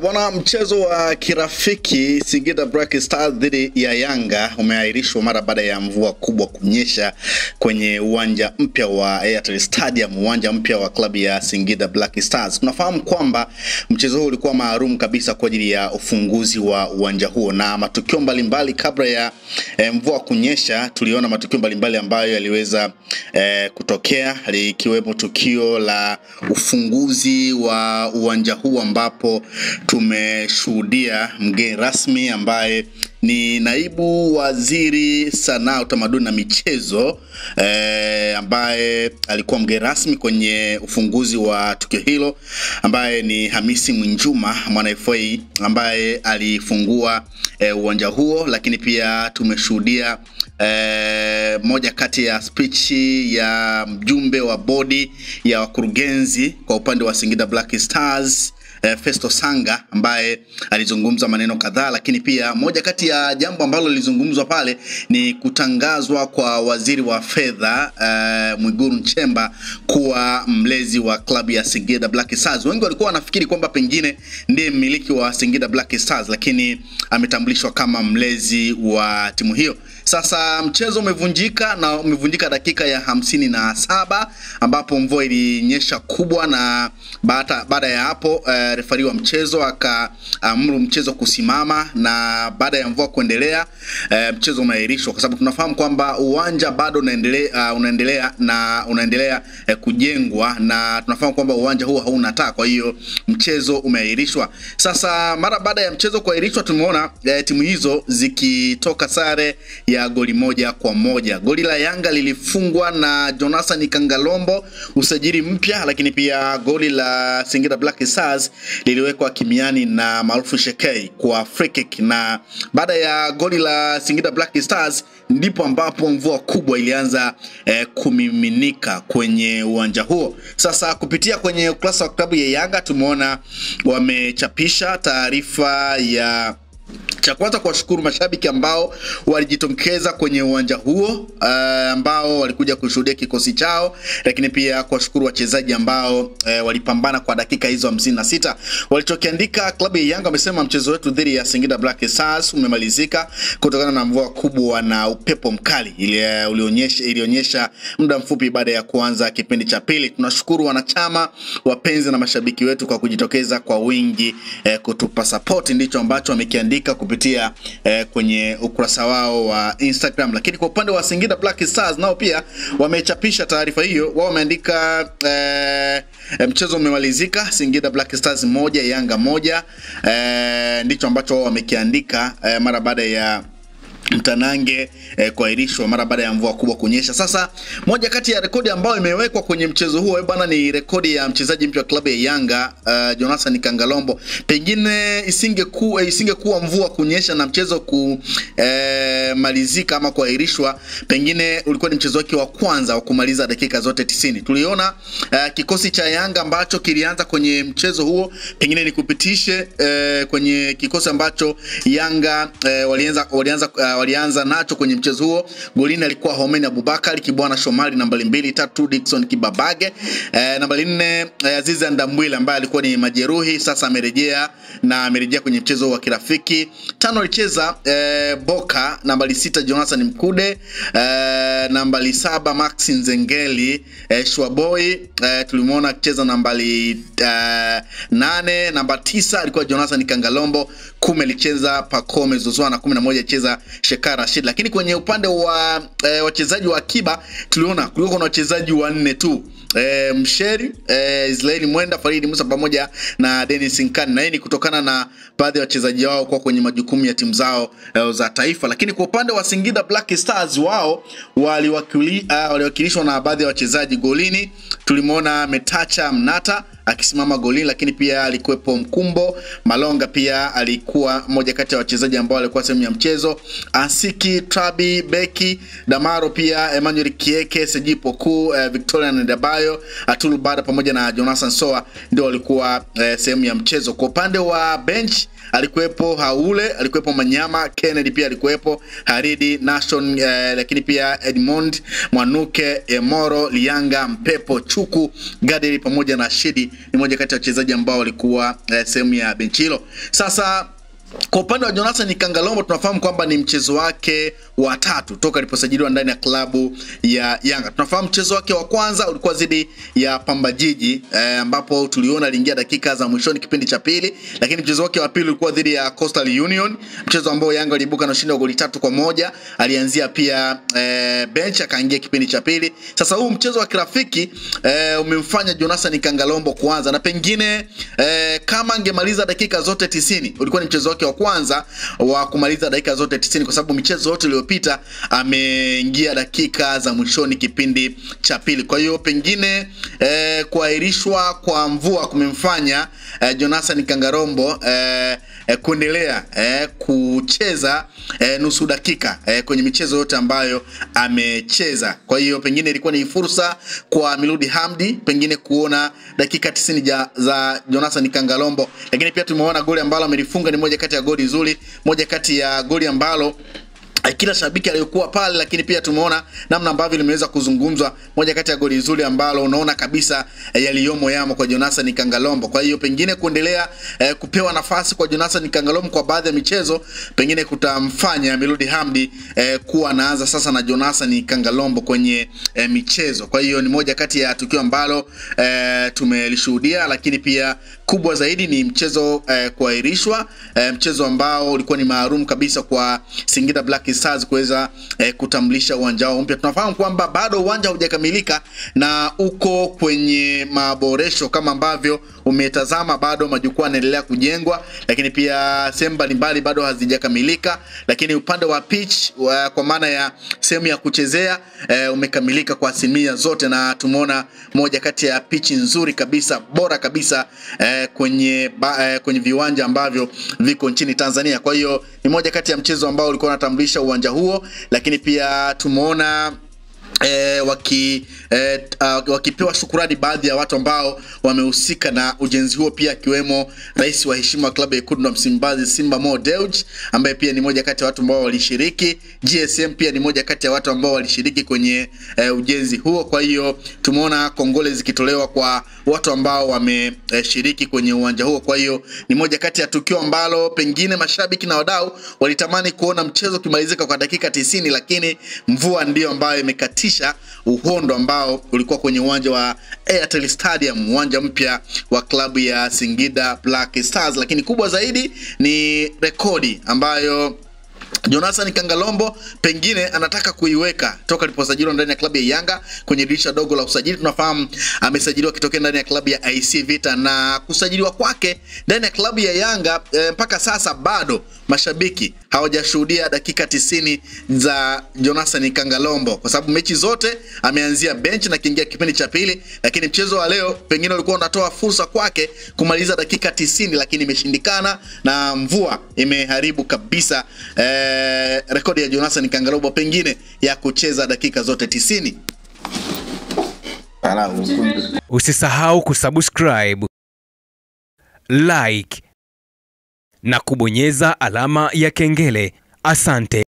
Bwana, mchezo wa kirafiki Singida Black Stars dhidi ya Yanga umeahirishwa mara baada ya mvua kubwa kunyesha kwenye uwanja mpya wa Airtel Stadium, uwanja mpya wa klabu ya Singida Black Stars. Tunafahamu kwamba mchezo huu ulikuwa maalum kabisa kwa ajili ya ufunguzi wa uwanja huo, na matukio mbalimbali kabla ya mvua kunyesha. Tuliona matukio mbalimbali ambayo yaliweza kutokea, likiwemo tukio la ufunguzi wa uwanja huu ambapo tumeshuhudia mgeni rasmi ambaye ni naibu waziri sanaa, utamaduni na michezo ambaye alikuwa mgeni rasmi kwenye ufunguzi wa tukio hilo, ambaye ni Hamisi Mwinjuma mwana FA ambaye alifungua uwanja huo. Lakini pia tumeshuhudia moja kati ya speech ya mjumbe wa bodi ya wakurugenzi kwa upande wa Singida Black Stars, Festo Sanga, ambaye alizungumza maneno kadhaa. Lakini pia moja kati ya jambo ambalo lilizungumzwa pale ni kutangazwa kwa waziri wa fedha Mwigulu Nchemba kuwa mlezi wa klabu ya Singida Black Stars. Wengi walikuwa wanafikiri kwamba pengine ndiye mmiliki wa Singida Black Stars, lakini ametambulishwa kama mlezi wa timu hiyo. Sasa mchezo umevunjika, na umevunjika dakika ya 57 ambapo mvua ilinyesha kubwa, na baada ya hapo refari wa mchezo akaamuru mchezo kusimama, na baada ya mvua kuendelea mchezo umeahirishwa kwa sababu tunafahamu kwamba uwanja bado unaendelea kujengwa, na tunafahamu kwamba uwanja huo hauna taa, kwa hiyo mchezo umeahirishwa. Sasa mara baada ya mchezo kuahirishwa, tumeona timu hizo zikitoka sare ya goli 1-1. Goli la Yanga lilifungwa na Jonathan Kangalombo, usajili mpya, lakini pia goli la Singida Black Stars liliwekwa kimiani na Maarufu Shekei kwa free kick. Na baada ya goli la Singida Black Stars ndipo ambapo mvua kubwa ilianza kumiminika kwenye uwanja huo. Sasa kupitia kwenye ukurasa wa klabu ya Yanga tumeona wamechapisha taarifa ya cha kwanza kuwashukuru mashabiki ambao walijitokeza kwenye uwanja huo, ambao walikuja kushuhudia kikosi chao, lakini pia kuwashukuru wachezaji ambao walipambana kwa dakika hizo 56. Walichokiandika klabu ya Yanga wamesema mchezo wetu dhidi ya Singida Black Stars umemalizika kutokana na mvua kubwa na upepo mkali ilionyesha muda mfupi baada ya kuanza kipindi cha pili. Tunashukuru wanachama, wapenzi na mashabiki wetu kwa kujitokeza kwa wingi kutupa support. Ndicho ambacho wamekiandika kupitia kwenye ukurasa wao wa Instagram. Lakini kwa upande wa Singida Black Stars nao pia wamechapisha taarifa hiyo. Wao wameandika mchezo umemalizika, Singida Black Stars 1 Yanga 1. Ndicho ambacho wao wamekiandika mara baada ya mtanange kuahirishwa mara baada ya mvua kubwa kunyesha. Sasa moja kati ya rekodi ambayo imewekwa kwenye mchezo huo bwana ni rekodi ya mchezaji mpya wa klabu ya Yanga, Jonathan Kangalombo. Pengine isingekuwa mvua kunyesha na mchezo kumalizika ama kuahirishwa, pengine ulikuwa ni mchezo wake wa kwanza wa kumaliza dakika zote 90. Tuliona kikosi cha Yanga ambacho kilianza kwenye mchezo huo, pengine nikupitishe kwenye kikosi ambacho Yanga walianza nacho kwenye mchezo huo. Golini alikuwa Homeni Abubakar, Kibwana Shomari nambari 2, 3 Dickson Kibabage, nambari 4 Azizi Ndambwile ambaye alikuwa ni majeruhi, sasa amerejea kwenye mchezo wa kirafiki. 5 alicheza Boka, nambari 6 Jonathan Mkude, nambari 7 Max Nzengeli, Shwaboy tulimuona akicheza nambari 8, nambari 9 alikuwa Jonathan Kangalombo, 10 alicheza Pacome Zouzoua na 11 cheza Shekara Rashid. Lakini kwenye upande wa wachezaji wa akiba tuliona kulikuwa na wachezaji 4 tu, Msheri, Israeli Mwenda, Faridi Musa pamoja na Dennis Nkani, na hii ni kutokana na baadhi ya wachezaji wao kwa kwenye majukumu ya timu zao za taifa. Lakini kwa upande wa Singida Black Stars wao waliwakilishwa na baadhi ya wachezaji. Golini tulimuona Metacha Mnata akisimama golini, lakini pia alikuwepo Mkumbo Malonga, pia alikuwa moja kati ya wachezaji ambao walikuwa sehemu ya mchezo. Ansiki Trabi Beki Damaro, pia Emmanuel Kieke, Sejipo Ku, Victoria Ndebayo, Atulu Bada pamoja na Jonathan Soa ndio walikuwa sehemu ya mchezo. Kwa upande wa bench alikuwepo Haule, alikuwepo Manyama, Kennedy pia alikuwepo, Haridi Nation, lakini pia Edmond Mwanuke, Emoro Lianga, Mpepo Chuku, Gaderi pamoja na Shidi ni moja kati ya wachezaji ambao walikuwa sehemu ya benchi hilo. Sasa kwa upande wa Jonathan Kangalombo tunafahamu kwamba ni mchezo wake wa 3 toka aliposajiliwa ndani ya klabu ya Yanga. Tunafahamu mchezo wake wa kwanza ulikuwa dhidi ya Pamba Jiji ambapo tuliona aliingia dakika za mwishoni kipindi cha pili, lakini mchezo wake wa pili ulikuwa dhidi ya Coastal Union, mchezo ambao Yanga waliibuka na ushindi wa goli 3-1. Alianzia pia bench akaingia kipindi cha pili. Sasa huu mchezo wa kirafiki umemfanya Jonathan Kangalombo kuanza, na pengine kama angemaliza dakika zote 90 ulikuwa ni mchezo wake wa kwanza wa kumaliza dakika zote 90, kwa sababu michezo yote iliyopita ameingia dakika za mwishoni kipindi cha pili. Kwa hiyo pengine kuahirishwa kwa mvua kumemfanya Jonathan Kangalombo kuendelea kucheza nusu dakika kwenye michezo yote ambayo amecheza. Kwa hiyo pengine ilikuwa ni fursa kwa Miludi Hamdi pengine kuona dakika 90 za Jonathan Kangalombo, lakini pia tumeona goli ambalo amelifunga ni moja kati ya goli nzuri, moja kati ya goli ambalo kila shabiki aliyokuwa pale, lakini pia tumeona namna ambavyo limeweza kuzungumzwa, moja kati ya goli nzuri ambalo unaona kabisa yaliyomo yamo kwa Jonathan Kangalombo. Kwa hiyo pengine kuendelea kupewa nafasi kwa Jonathan Kangalombo kwa baadhi ya michezo pengine kutamfanya Miludi Hamdi kuwa anaanza sasa na Jonathan Kangalombo kwenye michezo. Kwa hiyo ni moja kati ya tukio ambalo tumelishuhudia, lakini pia kubwa zaidi ni mchezo kuahirishwa, mchezo ambao ulikuwa ni maalum kabisa kwa Singida Black Stars kuweza kutambulisha uwanja wao mpya. Tunafahamu kwamba bado uwanja hujakamilika na uko kwenye maboresho, kama ambavyo umetazama bado majukwaa yanaendelea kujengwa, lakini pia sehemu mbalimbali bado hazijakamilika, lakini upande wa pitch kwa maana ya sehemu ya kuchezea umekamilika kwa asilimia zote, na tumeona moja kati ya pitch nzuri kabisa, bora kabisa kwenye viwanja ambavyo viko nchini Tanzania. Kwa hiyo ni moja kati ya mchezo ambao ulikuwa unatambulisha uwanja huo, lakini pia tumeona wakipewa shukrani baadhi ya watu ambao wamehusika na ujenzi huo, pia akiwemo rais wa heshima wa klabu ya Wekundu wa Msimbazi Simba Mo Dewji, ambaye pia ni moja kati ya watu ambao walishiriki. GSM pia ni moja kati ya watu ambao walishiriki kwenye ujenzi huo. Kwa hiyo tumeona kongole zikitolewa kwa watu ambao wameshiriki kwenye uwanja huo. Kwa hiyo ni moja kati ya tukio ambalo pengine mashabiki na wadau walitamani kuona mchezo kimalizika kwa dakika 90, lakini mvua ndio ambayo imekatisha uhondo ambao ulikuwa kwenye uwanja wa Airtel Stadium, uwanja mpya wa klabu ya Singida Black Stars. Lakini kubwa zaidi ni rekodi ambayo Jonathan Kangalombo pengine anataka kuiweka toka aliposajiliwa ndani ya klabu ya Yanga kwenye dirisha dogo la usajili. Tunafahamu amesajiliwa kitokea ndani ya klabu ya IC Vita, na kusajiliwa kwake ndani ya klabu ya Yanga mpaka sasa bado mashabiki hawajashuhudia dakika 90 za Jonathan Kangalombo, kwa sababu mechi zote ameanzia bench na kiingia kipindi cha pili, lakini mchezo wa leo pengine ulikuwa unatoa fursa kwake kumaliza dakika 90, lakini imeshindikana na mvua imeharibu kabisa rekodi ya Jonathan Kangalombo pengine ya kucheza dakika zote 90. Usisahau kusubscribe, like na kubonyeza alama ya kengele. Asante.